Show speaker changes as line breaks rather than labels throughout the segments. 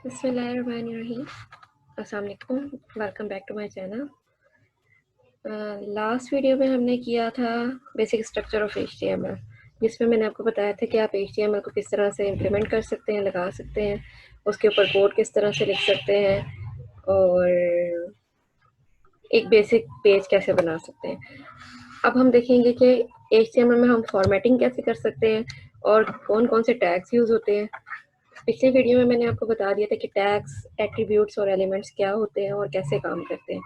बिस्मिल्लाहिर्रहमानिर्रहीम। अस्सलाम वालेकुम, welcome back to my channel. Last video में हमने किया था बेसिक स्ट्रक्चर ऑफ HTML, जिसमें मैंने आपको बताया था कि आप HTML को किस तरह से इम्प्लीमेंट कर सकते हैं, लगा सकते हैं, उसके ऊपर कोड किस तरह से लिख सकते हैं और एक बेसिक पेज कैसे बना सकते हैं। अब हम देखेंगे कि HTML में हम फॉर्मेटिंग कैसे कर सकते हैं और कौन कौन से टैग्स यूज़ होते हैं। पिछले वीडियो में मैंने आपको बता दिया था कि टैग्स, एट्रीब्यूट्स और एलिमेंट्स क्या होते हैं और कैसे काम करते हैं।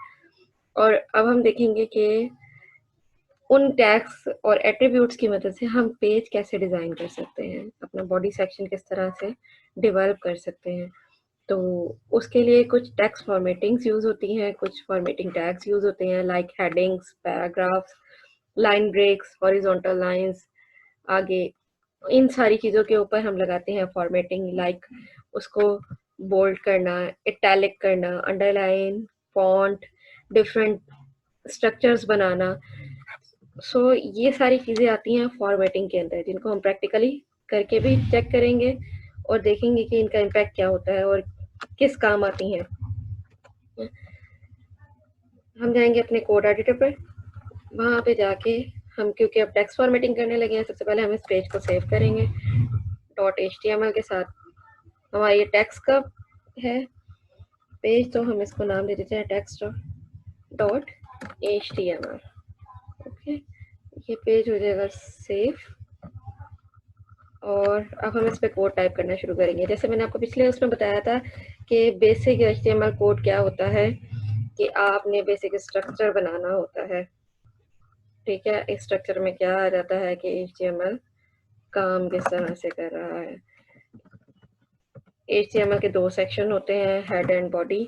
और अब हम देखेंगे कि उन टैग्स और एट्रीब्यूट्स की मदद से हम पेज कैसे डिज़ाइन कर सकते हैं, अपना बॉडी सेक्शन किस तरह से डेवलप कर सकते हैं। तो उसके लिए कुछ टेक्स्ट फॉर्मेटिंग्स यूज़ होती हैं, कुछ फॉर्मेटिंग टैग्स यूज़ होते हैं like headings, paragraphs, line breaks, horizontal lines. आगे इन सारी चीज़ों के ऊपर हम लगाते हैं फॉर्मेटिंग, लाइक उसको बोल्ड करना, इटैलिक करना, अंडरलाइन, फॉन्ट, डिफरेंट स्ट्रक्चर्स बनाना। सो ये सारी चीज़ें आती हैं फॉर्मेटिंग के अंदर, जिनको हम प्रैक्टिकली करके भी चेक करेंगे और देखेंगे कि इनका इम्पैक्ट क्या होता है और किस काम आती हैं। हम जाएंगे अपने कोड एडिटर पर, वहाँ पे जाके हम, क्योंकि अब टेक्स्ट फॉर्मेटिंग करने लगे हैं, सबसे पहले हम इस पेज को सेव करेंगे .html के साथ। हमारा ये टेक्स्ट का है पेज, तो हम इसको नाम दे देते हैं टेक्स्ट .html। ओके, ये पेज हो जाएगा सेव और अब हम इस पर कोड टाइप करना शुरू करेंगे। जैसे मैंने आपको पिछले उसमें बताया था कि बेसिक HTML कोड क्या होता है, कि आपने बेसिक स्ट्रक्चर बनाना होता है। ठीक है, इस स्ट्रक्चर में क्या आ जाता है कि HTML काम किस तरह से कर रहा है। HTML के दो सेक्शन होते हैं, हेड एंड बॉडी।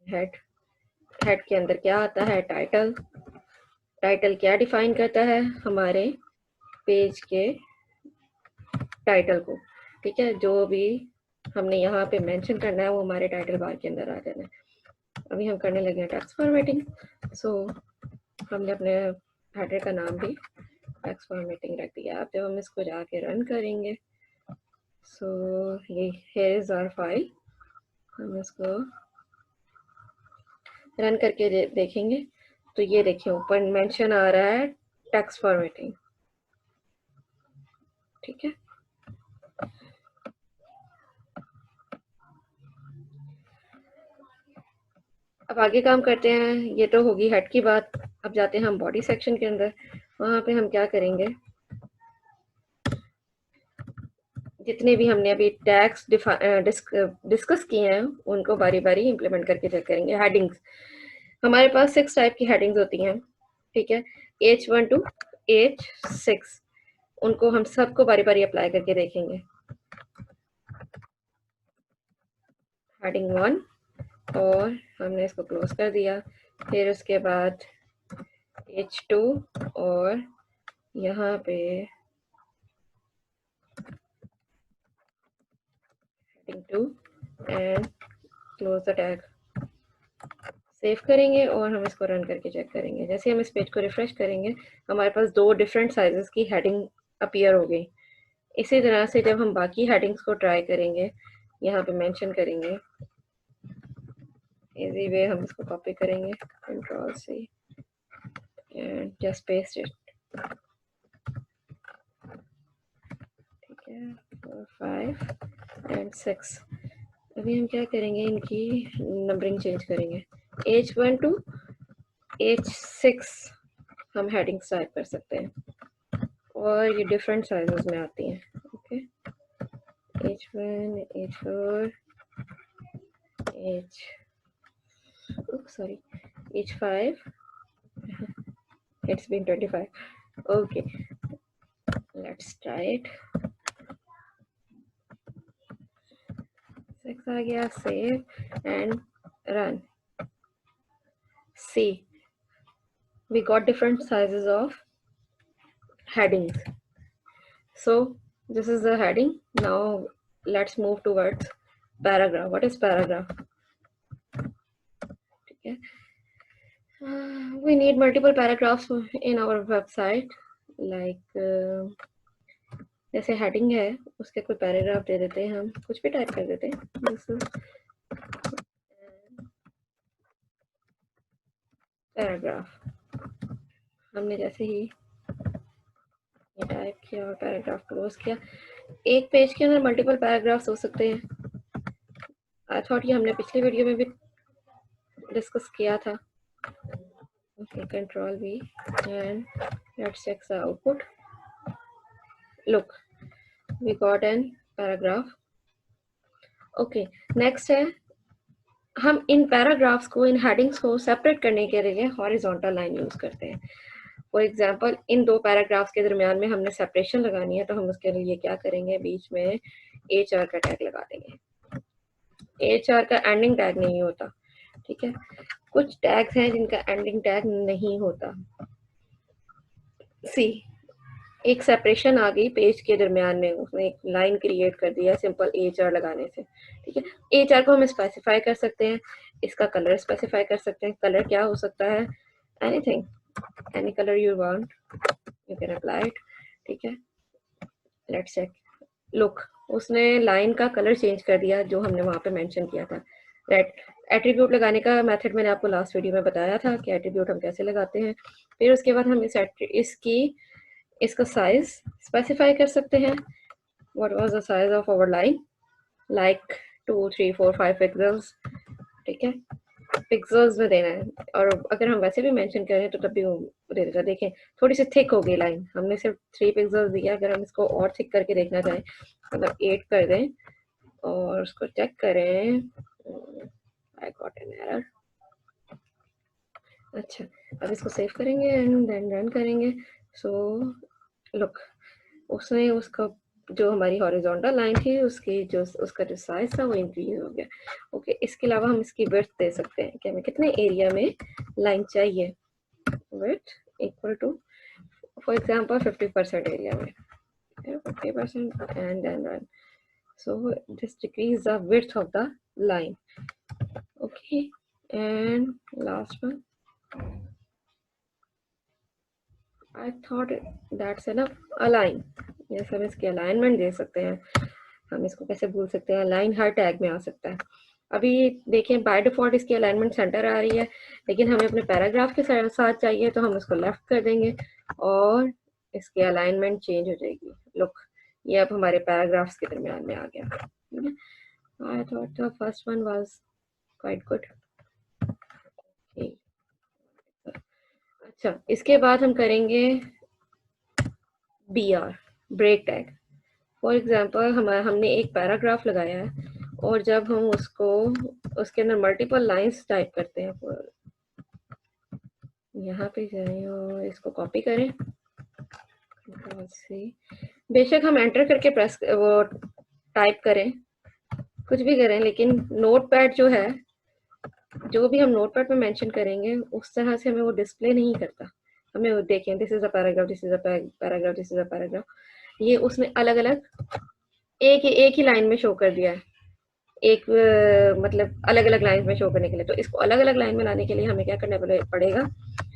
हेड के अंदर क्या आता है, टाइटल। टाइटल क्या डिफाइन करता है, हमारे पेज के टाइटल को। ठीक है, जो भी हमने यहाँ पे मेंशन करना है वो हमारे टाइटल बार के अंदर आ जाना है। अभी हम करने लगे हैं टेक्स्ट फॉर्मेटिंग। सो हमने अपने हेडर का नाम भी टेक्स्ट फॉर्मेटिंग रख दिया। अब जब हम इसको जाके रन करेंगे, सो ये हियर इज आवर फाइल। हम इसको रन करके देखेंगे तो ये देखिए ऊपर मेंशन आ रहा है टेक्स्ट फॉर्मेटिंग। ठीक है, अब आगे काम करते हैं। ये तो होगी हेड की बात। अब जाते हैं हम बॉडी सेक्शन के अंदर। वहाँ पे हम क्या करेंगे, जितने भी हमने अभी टैग्स डिस्कस किए हैं उनको बारी बारी इम्प्लीमेंट करके चेक करेंगे। हेडिंग्स, हमारे पास 6 टाइप की हेडिंग्स होती हैं। ठीक है, H1 to H6, उनको हम सबको बारी बारी अप्लाई करके देखेंगे। हेडिंग 1, और हमने इसको क्लोज कर दिया। फिर उसके बाद H2 और यहाँ पे heading 2 and close the tag. Save करेंगे और हम इसको रन करके चेक करेंगे। जैसे हम इस पेज को रिफ्रेश करेंगे, हमारे पास 2 डिफरेंट साइजेस की हेडिंग अपीयर हो गई। इसी तरह से जब हम बाकी हेडिंग्स को ट्राई करेंगे, यहाँ पे मेंशन करेंगे, इजी वे हम इसको कॉपी करेंगे, control C and just paste it. ठीक है, 4, 5 एंड 6। अभी हम क्या करेंगे, इनकी नंबरिंग चेंज करेंगे। H1 to H6 हम हेडिंग्स टाइप कर सकते हैं और ये डिफरेंट साइजेस में आती हैं। Okay, H1, H4, H5, it's been 25. Okay, let's try it. 6 आ गया, save and run. See, we got different sizes of headings. So this is the heading. Now let's move towards paragraph. What is paragraph? Okay. We need multiple paragraphs in our website, like जैसे heading है उसके कोई paragraph दे देते हैं, हम कुछ भी type कर देते हैं, पैराग्राफ। हमने जैसे ही ये टाइप किया और पैराग्राफ क्लोज किया, एक पेज के अंदर मल्टीपल पैराग्राफ्स हो सकते हैं। आई थॉट ये हमने पिछली वीडियो में भी डिस्कस किया था। Okay, Control V and let's check the output. Look, we got an paragraph. Okay, next है हम इन पैराग्राफ्स को, इन हेडिंग्स को सेपरेट करने के लिए हॉरिजॉन्टल लाइन यूज करते हैं। फॉर एग्जांपल इन दो पैराग्राफ्स के दरमियान में हमने सेपरेशन लगानी है, तो हम उसके लिए क्या करेंगे, बीच में HR का टैग लगा देंगे। HR का एंडिंग टैग नहीं होता, ठीक है। कुछ टैग्स हैं जिनका एंडिंग टैग नहीं होता। सी, एक सेपरेशन आ गई पेज के दरमियान में, उसने एक लाइन क्रिएट कर दिया सिंपल HR लगाने से, ठीक है। HR को हम स्पेसिफाई कर सकते हैं, इसका कलर स्पेसिफाई कर सकते हैं। कलर क्या हो सकता है, anything, any colour you want you can apply it, ठीक है। Let's check. लुक, उसने लाइन का कलर चेंज कर दिया जो हमने वहां पे मेंशन किया था। राइट, एट्रीब्यूट लगाने का मेथड मैंने आपको लास्ट वीडियो में बताया था कि एट्रीब्यूट हम कैसे लगाते हैं। फिर उसके बाद हम इसका साइज स्पेसिफाई कर सकते हैं। What was the size of our line, like 2 3 4 5 pixels, ठीक है। पिक्सेल्स में देना है, और अगर हम वैसे भी मेंशन करें तो तब भी वो दे देगा। देखें थोड़ी सी थिक हो गई लाइन, हमने सिर्फ 3 पिक्सेल्स दिया, अगर हम इसको और थिक करके देखना चाहें मतलब 8 कर दें और उसको चेक करें, आई गॉट एन एरर। अच्छा, अब इसको सेव करेंगे एंड देन रन करेंगे। सो लुक, उसने उसका जो हमारी हॉरिजॉन्टल लाइन थी उसकी जो उसका जो साइज था वो इंक्रीज हो गया। ओके, इसके अलावा हम इसकी विड्थ दे सकते हैं कि हमें कितने एरिया में लाइन चाहिए। Width equal to for example 50% area में, 50% and then run. So just decrease the width of the line. Okay, and last one, I thought that's enough. Align, जैसे हम इसकी अलाइनमेंट दे सकते हैं। हम इसको कैसे भूल सकते हैं, लाइन हर टैग में आ सकता है। अभी देखें बाय डिफॉल्ट इसकी अलाइनमेंट सेंटर आ रही है, लेकिन हमें अपने पैराग्राफ के साथ चाहिए तो हम उसको लेफ्ट कर देंगे और इसकी अलाइनमेंट चेंज हो जाएगी। लुक, ये अब हमारे पैराग्राफ्स के दरमियान में आ गया। I thought the first one was quite good. अच्छा, इसके बाद हम करेंगे BR, break tag. For example हमने एक पैराग्राफ लगाया है और जब हम उसको उसके अंदर मल्टीपल लाइंस टाइप करते हैं, यहाँ पे जाएं और इसको कॉपी करें, बेशक हम एंटर करके प्रेस वो टाइप करें, कुछ भी करें, लेकिन नोटपैड जो है, जो भी हम नोटपैड पे मेंशन करेंगे उस तरह से हमें वो डिस्प्ले नहीं करता। हमें वो देखें, this is a paragraph, this is a paragraph, this is a paragraph, ये उसने अलग अलग एक ही लाइन में शो कर दिया है। एक मतलब अलग अलग लाइन में शो करने के लिए, तो इसको अलग अलग लाइन में लाने के लिए हमें क्या करना पड़ेगा,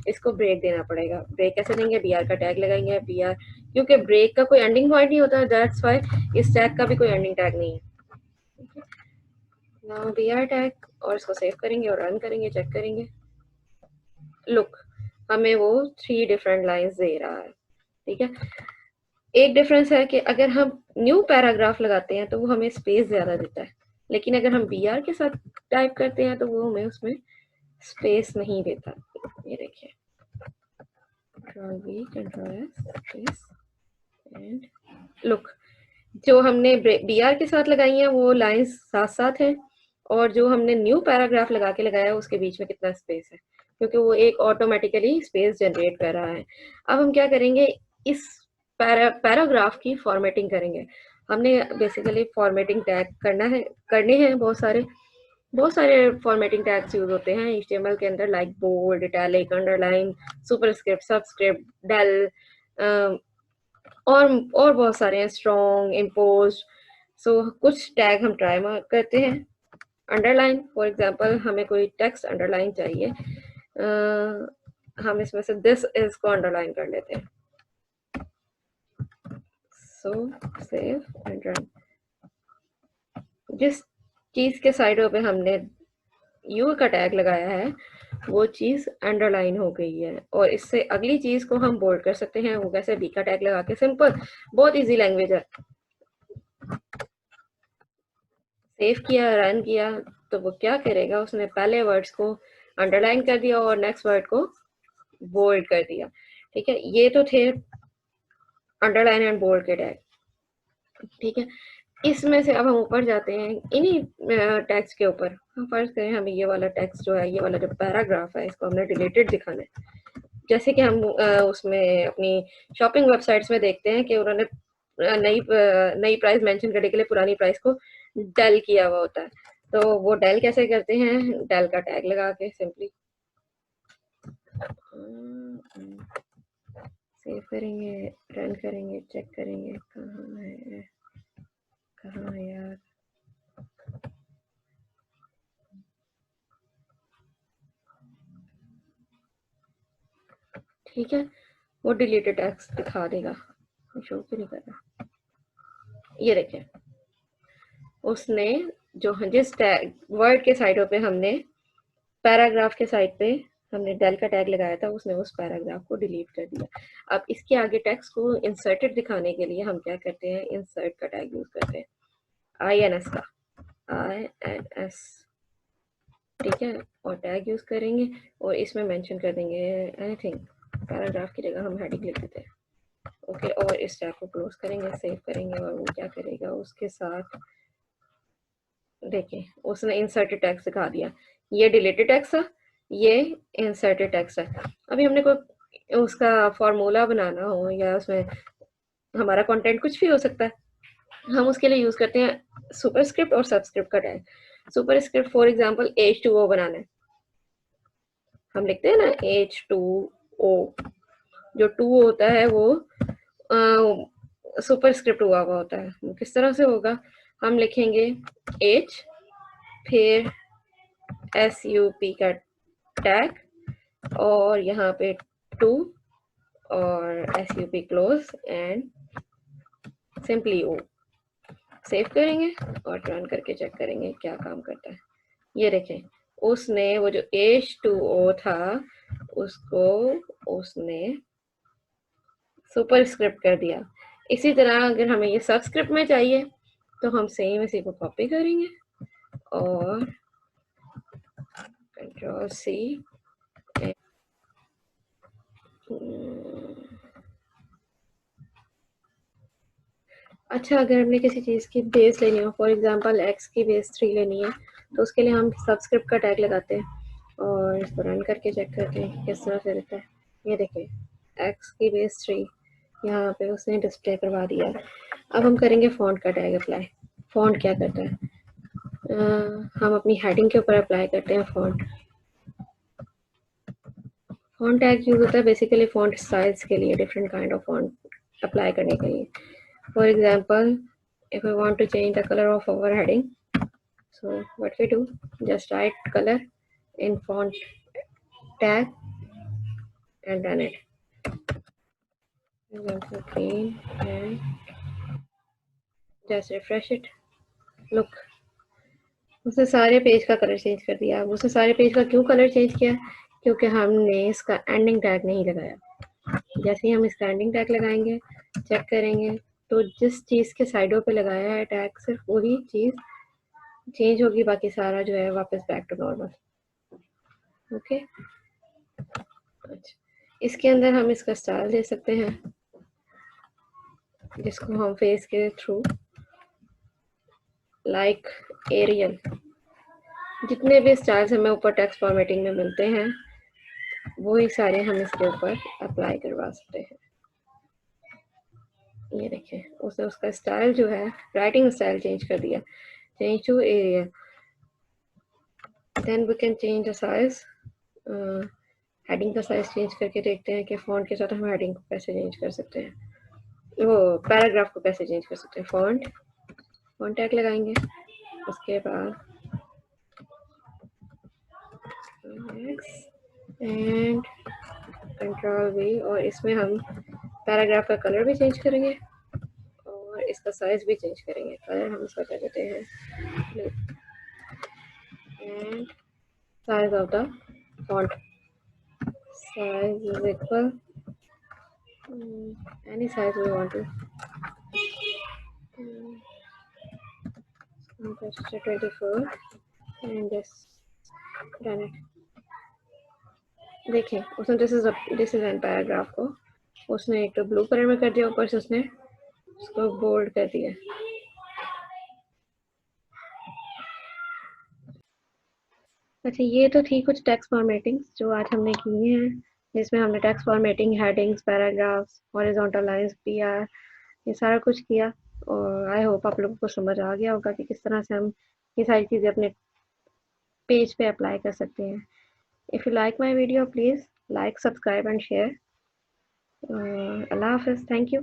इसको ब्रेक देना पड़ेगा। ब्रेक कैसे देंगे, BR का टैग लगाएंगे। BR, क्योंकि ब्रेक का कोई एंडिंग पॉइंट नहीं होता, दैट्स व्हाई इस टैग का भी कोई एंडिंग टैग नहीं है। नाउ BR टैग, और इसको सेव करेंगे और रन करेंगे, चेक करेंगे। लुक, हमें वो 3 डिफरेंट लाइंस दे रहा है, ठीक है। एक डिफरेंस है कि अगर हम न्यू पैराग्राफ लगाते हैं तो वो हमें स्पेस ज्यादा देता है, लेकिन अगर हम BR के साथ टाइप करते हैं तो वो हमें उसमें स्पेस नहीं देता। ये देखिए, Ctrl V Ctrl S space and look, जो हमने BR के साथ लगाई है वो लाइंस साथ साथ हैं, और जो हमने न्यू पैराग्राफ लगा के लगाया उसके बीच में कितना स्पेस है, क्योंकि वो एक ऑटोमेटिकली स्पेस जनरेट कर रहा है। अब हम क्या करेंगे, इस पैराग्राफ की फॉर्मेटिंग करेंगे। हमने बेसिकली फॉर्मेटिंग टैग करने हैं बहुत सारे फॉर्मेटिंग टैग्स यूज होते हैं HTML के अंदर, like bold, italic, underline, superscript, subscript, del, और बहुत सारे हैं, स्ट्रॉन्ग, इम्पोज। सो कुछ टैग हम ट्राई करते हैं। अंडरलाइन, फॉर एग्जांपल हमें कोई टेक्स्ट अंडरलाइन चाहिए, हम इसमें से दिस इज को अंडरलाइन कर लेते हैं। सो सेव एंड रन। जिस चीज़ के साइडों पे हमने यू का टैग लगाया है वो चीज़ अंडरलाइन हो गई है, और इससे अगली चीज़ को हम बोल्ड कर सकते हैं। वो कैसे? बी का टैग लगा के। सिंपल, बहुत इजी लैंग्वेज है। सेव किया, रन किया, तो वो क्या करेगा, उसने पहले वर्ड्स को अंडरलाइन कर दिया और नेक्स्ट वर्ड को बोल्ड कर दिया। ठीक है, ये तो थे अंडरलाइन एंड बोल्ड के टैग। ठीक है, इसमें से अब हम ऊपर जाते हैं इन्हीं टैग्स के ऊपर। हम फर्ज करें हमें ये वाला टेक्स्ट जो है, ये वाला जो पैराग्राफ है, इसको हमने डिलीटेड दिखाना है। जैसे कि हम उसमें अपनी शॉपिंग वेबसाइट्स में देखते हैं कि उन्होंने नई प्राइस मेंशन करने के लिए पुरानी प्राइस को डेल किया हुआ होता है। तो वो डेल कैसे करते हैं? डेल का टैग लगा के सिंपली सेव करेंगे, रन करेंगे, चेक करेंगे कहाँ है यार। ठीक है, वो डिलीटेड टैग्स दिखा देगा। शो क्यों नहीं कर रहा? ये देखें, उसने जो जिस टैग वर्ड के साइडों पे हमने पैराग्राफ के साइड पे हमने डेल का टैग लगाया था, उसने उस पैराग्राफ को डिलीट कर दिया। अब इसके आगे टेक्स्ट को इंसर्टेड दिखाने के लिए हम क्या करते हैं? इंसर्ट का टैग यूज करते हैं, INS का, INS। ठीक है, और टैग यूज करेंगे और इसमें मेंशन कर देंगे एनीथिंग। पैराग्राफ की जगह हम हेडिंग लिख देते हैं। ओके, और इस टैग को क्लोज करेंगे, सेव करेंगे, और वो क्या करेगा उसके साथ? देखिए, उसने इंसर्टेड टेक्स्ट दिखा दिया। ये डिलीटेड टेक्स्ट है, ये इंसर्टेड टेक्स्ट है। अभी हमने कोई उसका फॉर्मूला बनाना हो या उसमें हमारा कंटेंट कुछ भी हो सकता है, हम उसके लिए यूज करते हैं सुपरस्क्रिप्ट और सबस्क्रिप्ट का tag. Superscript for example H2O बनाना है, हम लिखते हैं ना H2O। जो 2 होता है वो सुपरस्क्रिप्ट हुआ होता है। किस तरह से होगा? हम लिखेंगे H, फिर SUP का टैग, और यहाँ पे 2 और SUP close and simply O। Save करेंगे और रन करके चेक करेंगे क्या काम करता है। ये देखें, उसने वो जो H2O था उसको उसने सुपरस्क्रिप्ट कर दिया। इसी तरह अगर हमें ये सबस्क्रिप्ट में चाहिए तो हम सेम इसी को कॉपी करेंगे और Ctrl+C। अच्छा, अगर हमने किसी चीज़ की बेस लेनी हो, फॉर एग्जांपल x की बेस 3 लेनी है, तो उसके लिए हम सबस्क्रिप्ट का टैग लगाते हैं और इसको रन करके चेक करते हैं किस तरह से देता है। ये देखिए, x की बेस 3 यहाँ पे उसने डिस्प्ले करवा दिया। अब हम करेंगे फॉन्ट का टैग अप्लाई। फॉन्ट क्या करता है? हम अपनी हेडिंग के ऊपर अप्लाई करते हैं फॉन्ट। फॉन्ट टैग यूज होता है बेसिकली फॉन्ट स्टाइल्स के लिए, different kind of font apply करने के लिए। For example, if we want to change the color of our heading, so what we do, just write color in font tag and run it. For example, green, and just refresh it. Look, उसने सारे page का colour change कर दिया। उसने सारे page का क्यों colour change किया? क्योंकि हमने इसका एंडिंग टैग नहीं लगाया। जैसे ही हम इसका एंडिंग टैग लगाएंगे, चेक करेंगे, तो जिस चीज़ के साइडों पे लगाया है टैग, सिर्फ वही चीज़ चेंज होगी, बाकी सारा जो है वापस बैक टू नॉर्मल। ओके, अच्छा, इसके अंदर हम इसका स्टाइल दे सकते हैं जिसको हम फेस के थ्रू, लाइक एरियल। जितने भी स्टाइल्स हमें ऊपर टेक्स्ट फॉर्मेटिंग में मिलते हैं वही सारे हम इसके ऊपर अप्लाई करवा सकते हैं। ये देखें, उसने उसका स्टाइल जो है, राइटिंग स्टाइल चेंज कर दिया, change to Arial. Then we can change the size. Heading का साइज चेंज करके देखते हैं कि फॉन्ट के साथ हम हेडिंग को कैसे चेंज कर सकते हैं, वो पैराग्राफ को कैसे चेंज कर सकते हैं। फॉन्ट टैग लगाएंगे, उसके बाद एंड Ctrl+V, और इसमें हम पैराग्राफ का कलर भी चेंज करेंगे इसका साइज भी चेंज करेंगे। कलर हम इसका कर देते हैं and size of the font size is equal any size we want to just 24 and just run it। देखें उसने दिस इज एन पैराग्राफ को उसने एक तो ब्लू कलर में कर दिया, ऊपर से उसने उसको बोल्ड कर दिया। अच्छा ये तो थी कुछ टेक्स्ट फॉर्मेटिंग जो आज हमने की हैं, जिसमें हमने text formatting, headings, paragraphs, horizontal lines, PR, ये सारा कुछ किया। और आई होप आप लोगों को समझ आ गया होगा कि किस तरह से हम ये सारी चीज़ें अपने पेज पे अप्लाई कर सकते हैं। If you like my video please like, subscribe and share. अल्लाह हाफिज़, थैंक यू।